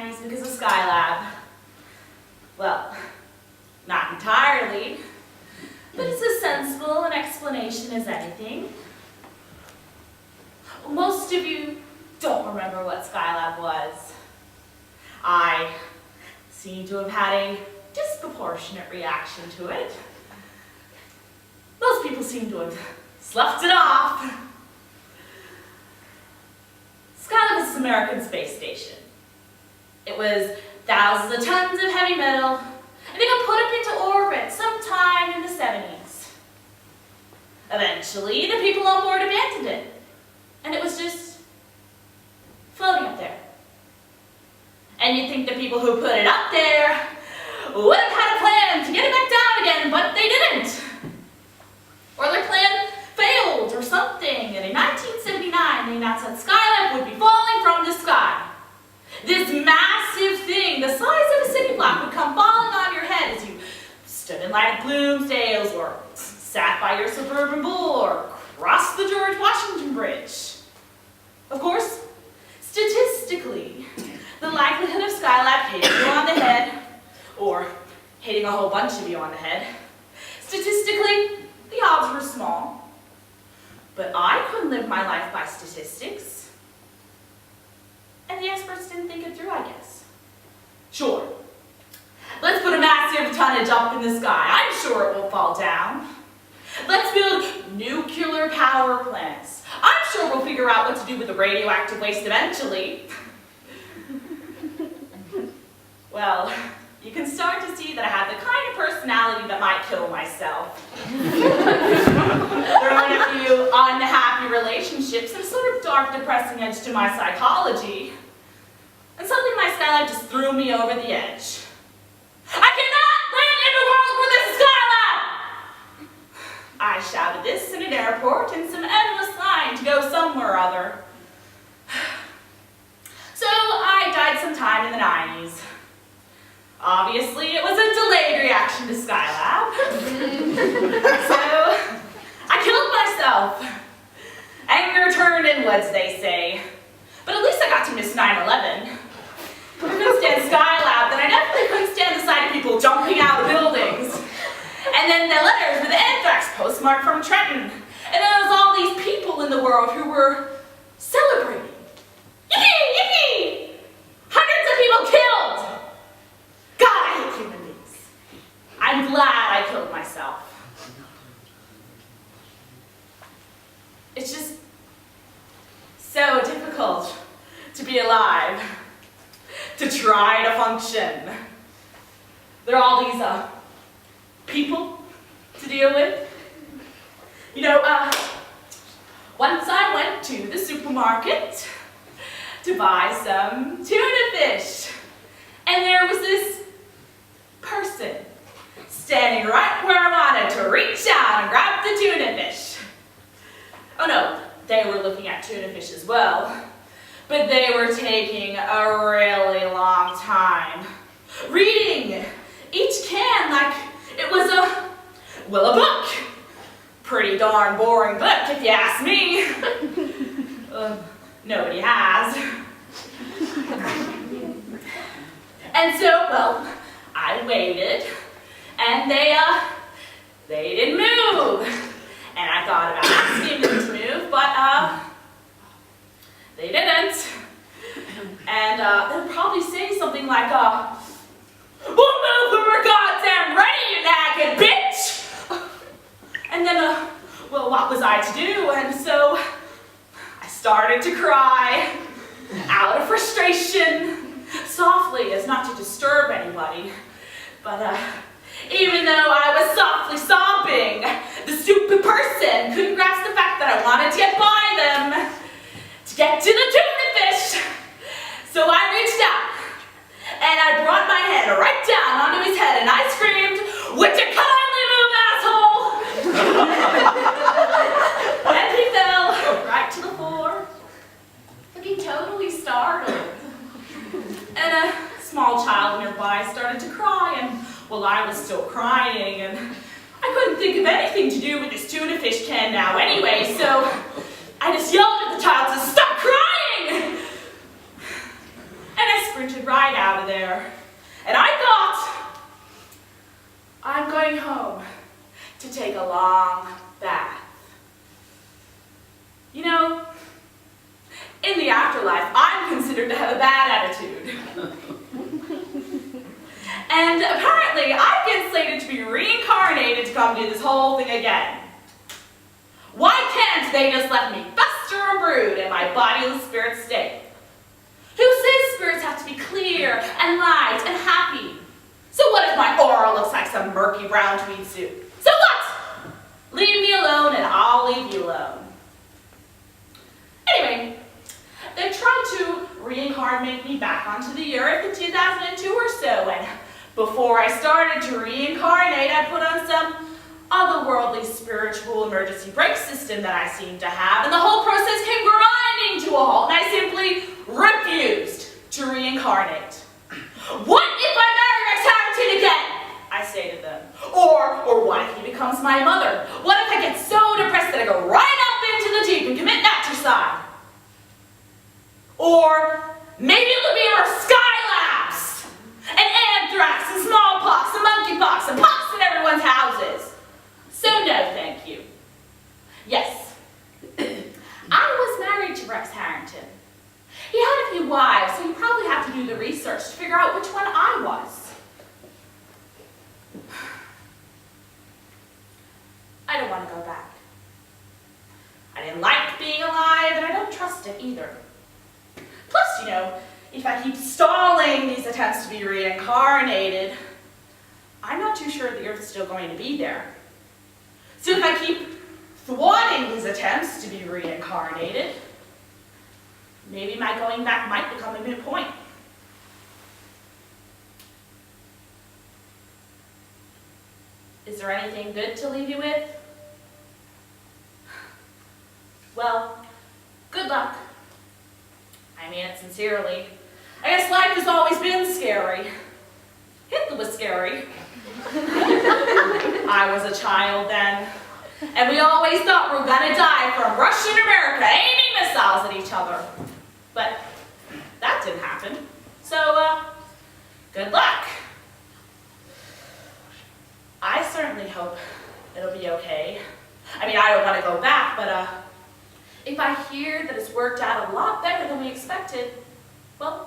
90s because of Skylab. Well, not entirely, but it's as sensible an explanation as anything. Most of you don't remember what Skylab was. I seem to have had a disproportionate reaction to it. Most people seem to have sloughed it off. Skylab was an American space station. It was thousands of tons of heavy metal, and it got put up into orbit sometime in the 70s. Eventually, the people on board abandoned it, and it was just floating up there. And you'd think the people who put it up there would have had a plan to get it back down again, but they didn't. Or their plan failed or something, and in 1979 they announced that Skylab would be falling from the sky. This massive thing, the size of a city block, would come falling on your head as you stood in line at Bloomsdale's, or sat by your suburban bull, or crossed the George Washington Bridge. Of course, statistically, the likelihood of Skylab hitting you on the head, or hitting a whole bunch of you on the head, statistically, the odds were small. But I couldn't live my life by statistics. And the experts didn't think it through, I guess. Sure, let's put a massive tonnage up in the sky. I'm sure it will fall down. Let's build nuclear power plants. I'm sure we'll figure out what to do with the radioactive waste eventually. Well, you can start to see that I have the kind of personality that might kill myself. There are a few unhappy relationships and a sort of dark, depressing edge to my psychology. And something like Skylab just threw me over the edge. I cannot live in a world where this is Skylab! I shouted this in an airport in some endless line to go somewhere or other. So I died sometime in the 90s. Obviously, it was a delayed reaction to Skylab. So, I killed myself. Anger turned inwards, they say. But at least I got to miss 9/11. I couldn't stand Skylab, then I definitely couldn't stand the sight of people jumping out of buildings. And then the letters with the anthrax postmark from Trenton. And then there was all these people in the world who were celebrating. Yippee! Yippee! Hundreds of people killed! God, I hate human beings. I'm glad I killed myself. It's just so difficult to be alive, to try to function. There are all these people to deal with. You know, once I went to the supermarket to buy some tuna fish, and there was this person standing right where I wanted to reach out and grab the tuna fish. Oh no, they were looking at tuna fish as well, but they were taking a really long time, reading each can like it was a book. Pretty darn boring book if you ask me. Nobody has. And so, well, I waited, and they didn't move. And I thought about asking them to move, but they didn't. And they'll probably say something like, "We'll move when we're goddamn ready, you nagging bitch!" And then, well, what was I to do? And so I started to cry out of frustration. Softly, as not to disturb anybody. But even though I was softly sobbing, the stupid person couldn't grasp the fact that I wanted to get by them, to get to the tuna fish. So I reached out, and I brought my head right down onto his head, and I screamed, "Would you kindly move, asshole?" And he fell right to the floor, looking totally startled. And a small child nearby started to cry, and well, I was still crying, and I couldn't think of anything to do with this tuna fish can now anyway, so I just yelled at the child to stop crying! And I sprinted right out of there. And I thought, I'm going home to take a long bath. You know, in the afterlife, I'm considered to have a bad attitude. And apparently, I've been slated to be reincarnated to come do this whole thing again. Why can't they just let me fester and brood in my bodiless spirit state? Who says spirits have to be clear and light and happy? So what if my aura looks like some murky brown tweed suit? So what? Leave me alone and I'll leave you alone. Anyway, they tried to reincarnate me back onto the earth in 2002 or so, and before I started to reincarnate, I put on some otherworldly spiritual emergency brake system that I seemed to have, and the whole process came grinding to a halt, and I simply refused to reincarnate. What if I marry Rex Harrington again? I say to them. Or what if he becomes my mother? What if I get so depressed that I go right up into the deep and commit matricide? Or maybe it'll be our Skylabs, and anthrax, and smallpox, and monkeypox, and pox in everyone's houses. So no, thank you. Yes, I was married to Rex Harrington. He had a few wives, so you probably have to do the research to figure out which one I was. I don't want to go back. I didn't like being alive, and I don't trust it either. Plus, you know, if I keep stalling these attempts to be reincarnated, I'm not too sure the Earth's still going to be there. So if I keep thwarting these attempts to be reincarnated, maybe my going back might become a moot point. Is there anything good to leave you with? Well, good luck. I mean it sincerely. I guess life has always been scary. Hitler was scary. I was a child then, and we always thought we were gonna die from Russian America aiming missiles at each other. But that didn't happen. So, good luck. I certainly hope it'll be okay. I mean, I don't want to go back, but if I hear that it's worked out a lot better than we expected, well,